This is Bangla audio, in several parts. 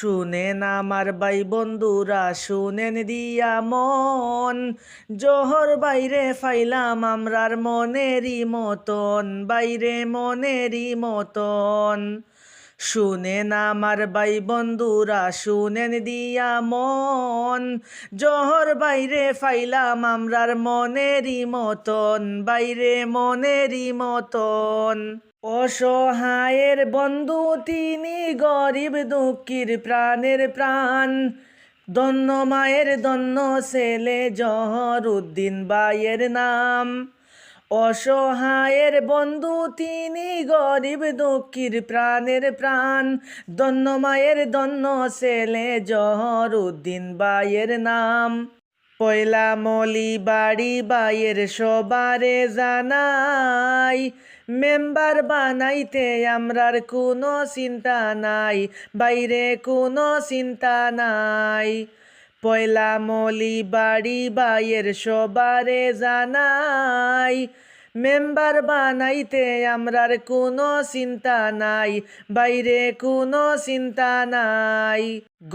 শুনেন আমার ভাই বন্ধুরা, শুনেন দিয়া মন, জহর বাইরে ফাইলাম আমরার মনেরই মতন, বাইরে মনেরই মতন। শুনেন আমার ভাই বন্ধুরা, শুনেন দিয়া মন, জহর বাইরে ফাইলাম আমরার মনেরই মতন, বাইরে মনেরই মতন। অসহায়ের বন্ধু তিনি, গরিব দুঃখীর প্রাণের প্রাণ, ধন্য মায়ের ধন্য ছেলে জহর উদ্দিন ভাইয়ের নাম। অসহায়ের বন্ধু তিনি, গরিব দুঃখীর প্রাণের প্রাণ, ধন্য মায়ের ধন্য ছেলে জহর উদ্দিন ভাইয়ের নাম। পয়লা মলি বাড়ি বাইয়ের সবারে জানাই, মেম্বার বানাইতে আমরার কোনো চিন্তা নাই, বাইরে কোনো চিন্তা নাই। পয়লা মলি বাড়ি বাইয়ের সবারে জানাই, মেম্বার বানাইতে আমরার কোনো চিন্তা নাই, বাইরে কোনো চিন্তা নাই।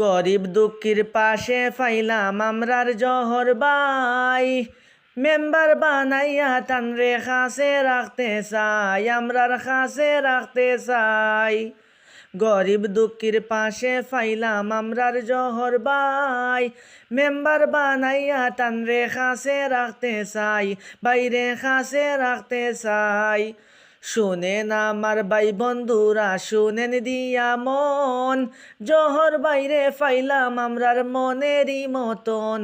গরিব দুঃখীর পাশে ফাইলাম আমরার জহর ভাই, মেম্বার বানাইয়া তানরে কাছে রাখতে চাই, আমরার কাছে রাখতে চাই। গরিব দুঃখীর পাশে ফাইলাম আমরার জহর ভাই, মেম্বার বানাইয়া তানরে কাছে রাখতে চাই, বাইরে কাছে রাখতে চাই। শুনেন আমার ভাই বন্ধুরা, শুনেন দিয়া মন, জহর বাইরে ফাইলাম আমরার মনেরই মতন,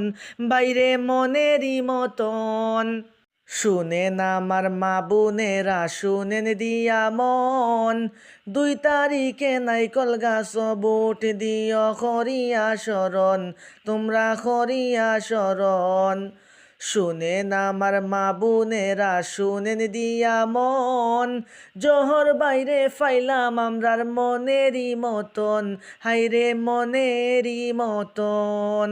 বাইরে মনেরই মতন। শুনেন আমার মা বোনেরা, শুনেন দিয়া মন, 2 তারিখে নাইকল গাছ বুট দিও করিয়া শরণ, তোমরা করিয়া শরণ। শুনেন আমার মা বোনেরা, শুনেন দিয়া মন, জহর বাইরে ফাইলাম আমরার মনেরই মতন, হাইরে মনেরই মতন।